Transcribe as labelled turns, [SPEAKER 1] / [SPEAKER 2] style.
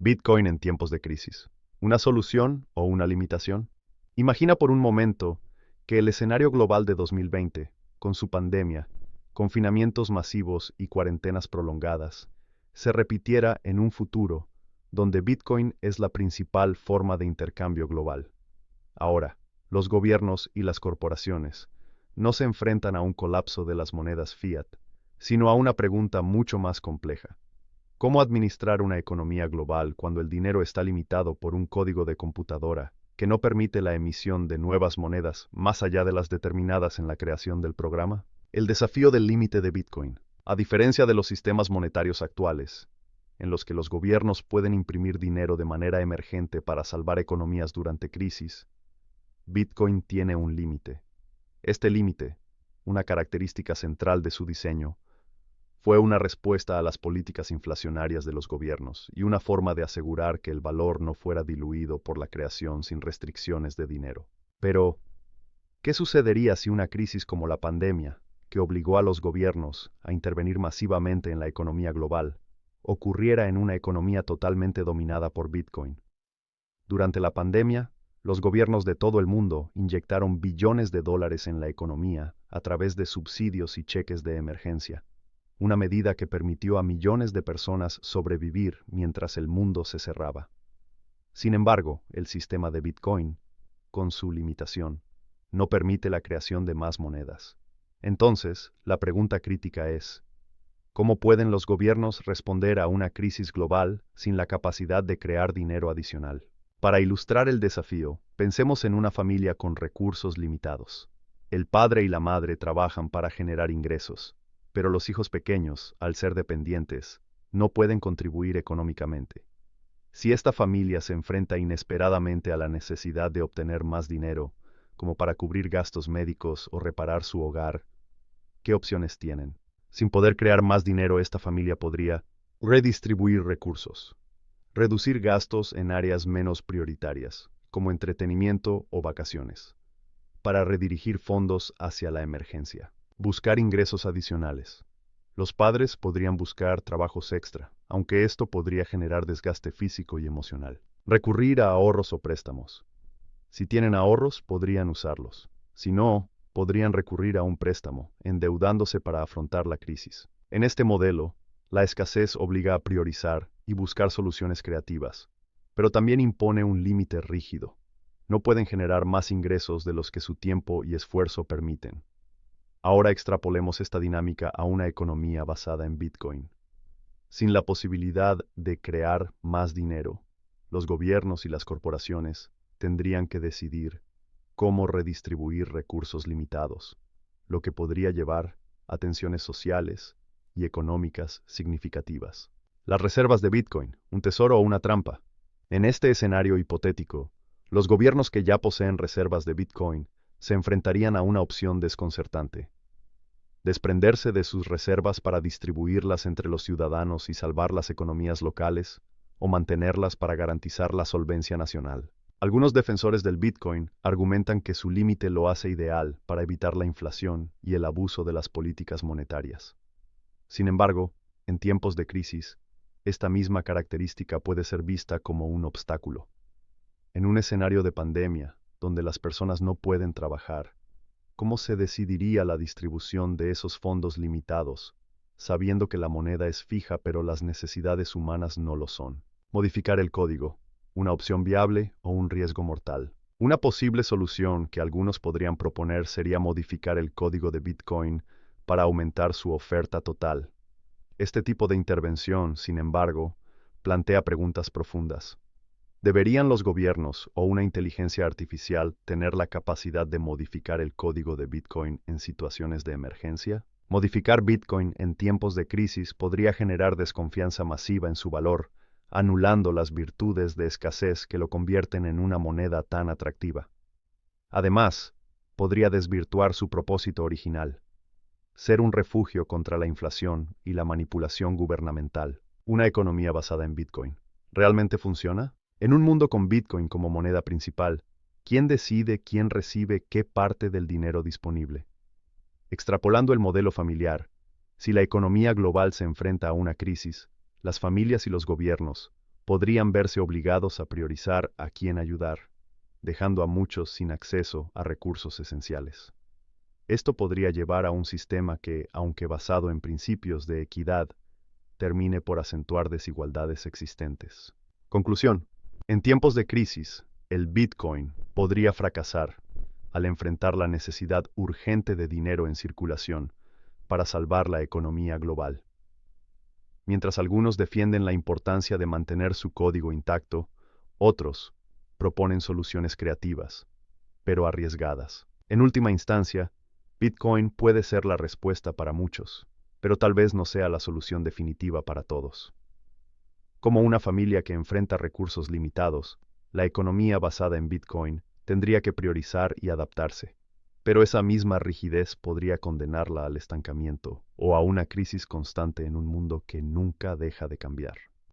[SPEAKER 1] Bitcoin en tiempos de crisis. ¿Una solución o una limitación? Imagina por un momento que el escenario global de 2020, con su pandemia, confinamientos masivos y cuarentenas prolongadas, se repitiera en un futuro donde Bitcoin es la principal forma de intercambio global. Ahora, los gobiernos y las corporaciones no se enfrentan a un colapso de las monedas fiat, sino a una pregunta mucho más compleja. ¿Cómo administrar una economía global cuando el dinero está limitado por un código de computadora que no permite la emisión de nuevas monedas más allá de las determinadas en la creación del programa? El desafío del límite de Bitcoin. A diferencia de los sistemas monetarios actuales, en los que los gobiernos pueden imprimir dinero de manera emergente para salvar economías durante crisis, Bitcoin tiene un límite. Este límite, una característica central de su diseño, fue una respuesta a las políticas inflacionarias de los gobiernos y una forma de asegurar que el valor no fuera diluido por la creación sin restricciones de dinero. Pero, ¿qué sucedería si una crisis como la pandemia, que obligó a los gobiernos a intervenir masivamente en la economía global, ocurriera en una economía totalmente dominada por Bitcoin? Durante la pandemia, los gobiernos de todo el mundo inyectaron billones de dólares en la economía a través de subsidios y cheques de emergencia, una medida que permitió a millones de personas sobrevivir mientras el mundo se cerraba. Sin embargo, el sistema de Bitcoin, con su limitación, no permite la creación de más monedas. Entonces, la pregunta crítica es, ¿cómo pueden los gobiernos responder a una crisis global sin la capacidad de crear dinero adicional? Para ilustrar el desafío, pensemos en una familia con recursos limitados. El padre y la madre trabajan para generar ingresos, pero los hijos pequeños, al ser dependientes, no pueden contribuir económicamente. Si esta familia se enfrenta inesperadamente a la necesidad de obtener más dinero, como para cubrir gastos médicos o reparar su hogar, ¿qué opciones tienen? Sin poder crear más dinero, esta familia podría redistribuir recursos, reducir gastos en áreas menos prioritarias, como entretenimiento o vacaciones, para redirigir fondos hacia la emergencia. Buscar ingresos adicionales. Los padres podrían buscar trabajos extra, aunque esto podría generar desgaste físico y emocional. Recurrir a ahorros o préstamos. Si tienen ahorros, podrían usarlos. Si no, podrían recurrir a un préstamo, endeudándose para afrontar la crisis. En este modelo, la escasez obliga a priorizar y buscar soluciones creativas, pero también impone un límite rígido. No pueden generar más ingresos de los que su tiempo y esfuerzo permiten. Ahora extrapolemos esta dinámica a una economía basada en Bitcoin. Sin la posibilidad de crear más dinero, los gobiernos y las corporaciones tendrían que decidir cómo redistribuir recursos limitados, lo que podría llevar a tensiones sociales y económicas significativas. Las reservas de Bitcoin, un tesoro o una trampa. En este escenario hipotético, los gobiernos que ya poseen reservas de Bitcoin se enfrentarían a una opción desconcertante: desprenderse de sus reservas para distribuirlas entre los ciudadanos y salvar las economías locales, o mantenerlas para garantizar la solvencia nacional. Algunos defensores del Bitcoin argumentan que su límite lo hace ideal para evitar la inflación y el abuso de las políticas monetarias. Sin embargo, en tiempos de crisis, esta misma característica puede ser vista como un obstáculo. En un escenario de pandemia, donde las personas no pueden trabajar, ¿cómo se decidiría la distribución de esos fondos limitados, sabiendo que la moneda es fija pero las necesidades humanas no lo son? Modificar el código, una opción viable o un riesgo mortal. Una posible solución que algunos podrían proponer sería modificar el código de Bitcoin para aumentar su oferta total. Este tipo de intervención, sin embargo, plantea preguntas profundas. ¿Deberían los gobiernos o una inteligencia artificial tener la capacidad de modificar el código de Bitcoin en situaciones de emergencia? Modificar Bitcoin en tiempos de crisis podría generar desconfianza masiva en su valor, anulando las virtudes de escasez que lo convierten en una moneda tan atractiva. Además, podría desvirtuar su propósito original: ser un refugio contra la inflación y la manipulación gubernamental. Una economía basada en Bitcoin, ¿realmente funciona? En un mundo con Bitcoin como moneda principal, ¿quién decide quién recibe qué parte del dinero disponible? Extrapolando el modelo familiar, si la economía global se enfrenta a una crisis, las familias y los gobiernos podrían verse obligados a priorizar a quién ayudar, dejando a muchos sin acceso a recursos esenciales. Esto podría llevar a un sistema que, aunque basado en principios de equidad, termine por acentuar desigualdades existentes. Conclusión. En tiempos de crisis, el Bitcoin podría fracasar al enfrentar la necesidad urgente de dinero en circulación para salvar la economía global. Mientras algunos defienden la importancia de mantener su código intacto, otros proponen soluciones creativas, pero arriesgadas. En última instancia, Bitcoin puede ser la respuesta para muchos, pero tal vez no sea la solución definitiva para todos. Como una familia que enfrenta recursos limitados, la economía basada en Bitcoin tendría que priorizar y adaptarse. Pero esa misma rigidez podría condenarla al estancamiento o a una crisis constante en un mundo que nunca deja de cambiar.